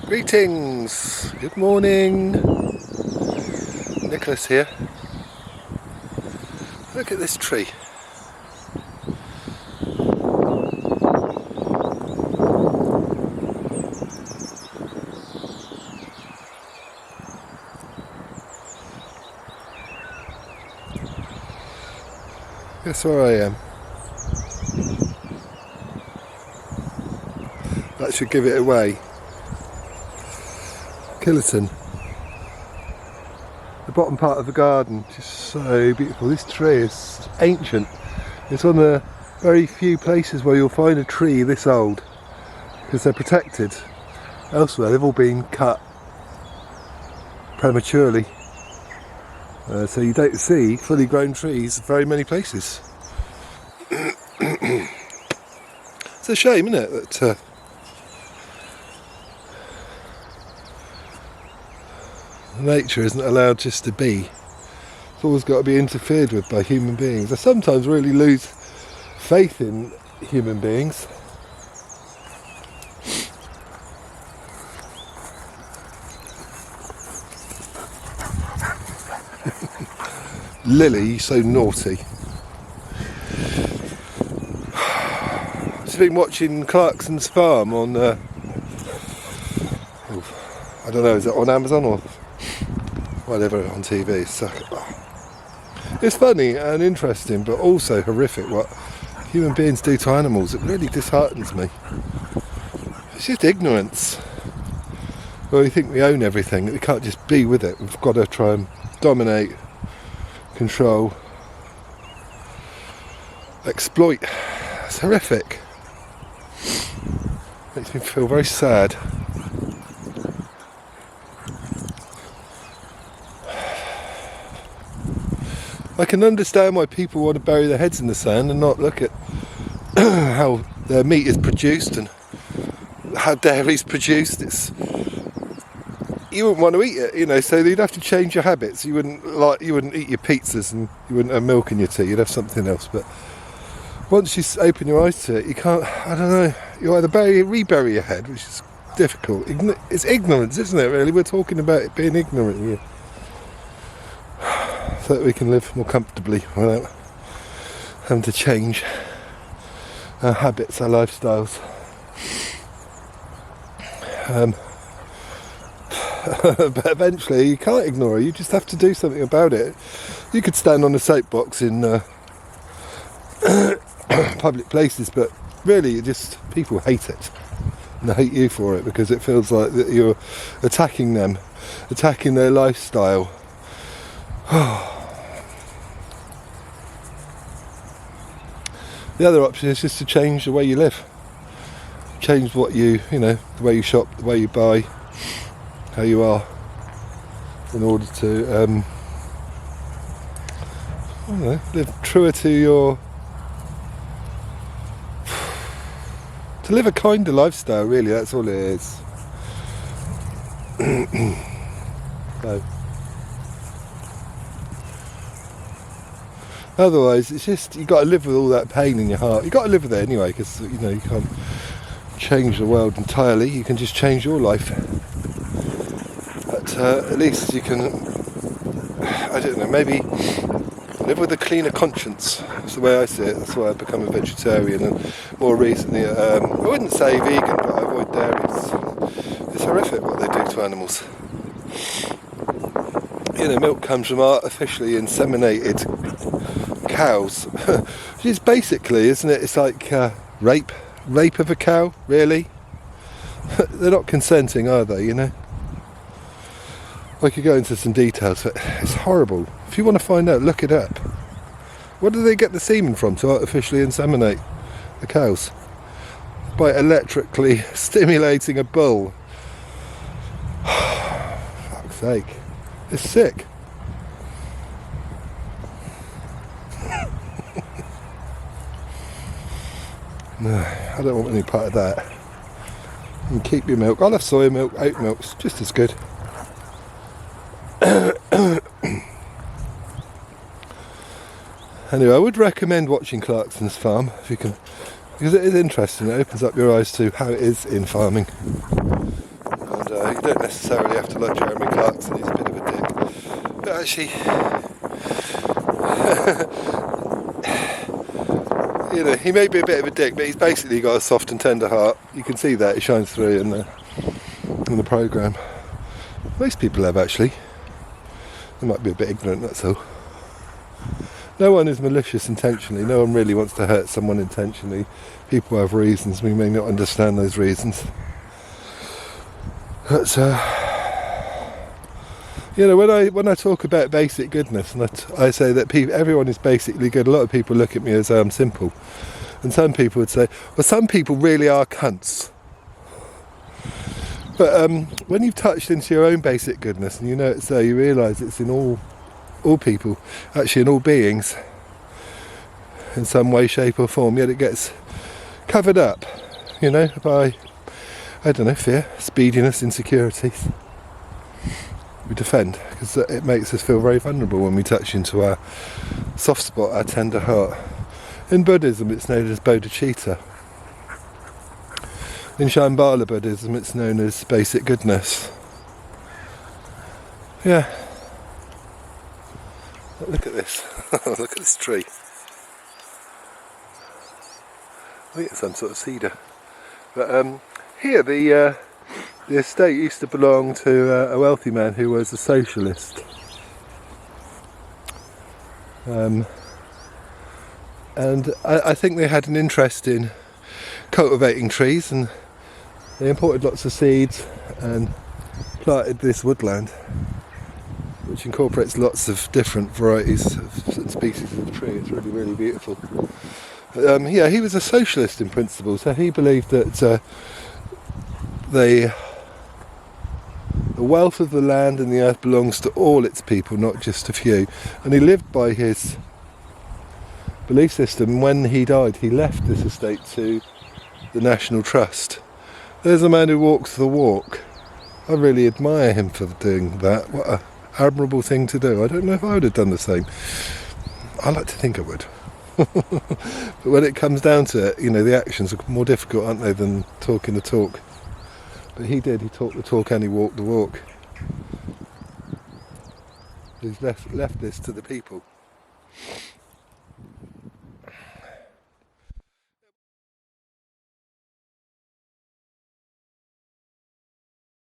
Greetings, good morning. Nicholas here. Look at this tree. Guess where I am. That should give it away. Killerton. The bottom part of the garden, just so beautiful. This tree is ancient. It's one of the very few places where you'll find a tree this old, because they're protected. Elsewhere they've all been cut prematurely. So you don't see fully grown trees in very many places. It's a shame, isn't it, that nature isn't allowed just to be. It's always got to be interfered with by human beings. I sometimes really lose faith in human beings. Lily, you're so naughty. I've been watching Clarkson's Farm on, I don't know, is it on Amazon or whatever, on TV. It's funny and interesting, but also horrific what human beings do to animals. It really disheartens me. It's just ignorance. Well, we think we own everything, that we can't just be with it. We've got to try and dominate, control, exploit. It's horrific. Makes me feel very sad. I can understand why people want to bury their heads in the sand and not look at how their meat is produced and how dairy's produced. You wouldn't want to eat it, you know, so you'd have to change your habits. You wouldn't eat your pizzas and you wouldn't have milk in your tea, you'd have something else. But once you open your eyes to it, you can't, I don't know, you either rebury your head, which is difficult. It's ignorance, isn't it, really? We're talking about it being ignorant here. So that we can live more comfortably without having to change our habits, our lifestyles. But eventually you can't ignore it, you just have to do something about it. You could stand on a soapbox in public places, but really people hate it. And they hate you for it because it feels like that you're attacking them, attacking their lifestyle. The other option is just to change the way you live. Change what you know, the way you shop, the way you buy, how you are, in order to, I don't know, live truer to your, to live a kinder lifestyle, really, that's all it is. So. Otherwise, it's just, you've got to live with all that pain in your heart. You've got to live with it anyway, because, you know, you can't change the world entirely. You can just change your life. But at least you can, I don't know, maybe live with a cleaner conscience. That's the way I see it. That's why I've become a vegetarian. And more recently, I wouldn't say vegan, but I avoid dairy. It's horrific what they do to animals. You know, milk comes from artificially inseminated cows, which is basically, isn't it? It's like rape of a cow, really. They're not consenting, are they? You know. I could go into some details, but it's horrible. If you want to find out, look it up. Where do they get the semen from to artificially inseminate the cows? By electrically stimulating a bull. Fuck's sake. It's sick. No, I don't want any part of that. You can keep your milk. I'll have soy milk, oat milk's just as good. Anyway, I would recommend watching Clarkson's Farm if you can, because it is interesting. It opens up your eyes to how it is in farming. And necessarily have to like Jeremy Clarkson, he's a bit of a dick. But actually, you know, he may be a bit of a dick, but he's basically got a soft and tender heart. You can see that, it shines through in the programme. Most people have, actually. They might be a bit ignorant, that's all. No one is malicious intentionally. No one really wants to hurt someone intentionally. People have reasons. We may not understand those reasons. But, you know, when I talk about basic goodness, and I say that everyone is basically good, a lot of people look at me as I'm simple. And some people would say, well, some people really are cunts. But when you've touched into your own basic goodness, and you know it's there, you realise it's in all people, actually in all beings, in some way, shape or form, yet it gets covered up, you know, by, I don't know, fear, speediness, insecurities. We defend, because it makes us feel very vulnerable when we touch into our soft spot, our tender heart. In Buddhism it's known as bodhicitta. In Shambhala Buddhism it's known as basic goodness. Yeah. Look at this. Look at this tree. I think it's some sort of cedar. But here the estate used to belong to a wealthy man who was a socialist. And I think they had an interest in cultivating trees, and they imported lots of seeds and planted this woodland, which incorporates lots of different varieties and species of the tree. It's really, really beautiful. Yeah, he was a socialist in principle, so he believed that the wealth of the land and the earth belongs to all its people, not just a few. And he lived by his belief system. When he died, he left this estate to the National Trust. There's a man who walks the walk. I really admire him for doing that. What an admirable thing to do. I don't know if I would have done the same. I like to think I would. But when it comes down to it, you know, the actions are more difficult, aren't they, than talking the talk. But he did. He talked the talk and he walked the walk. He's left this to the people.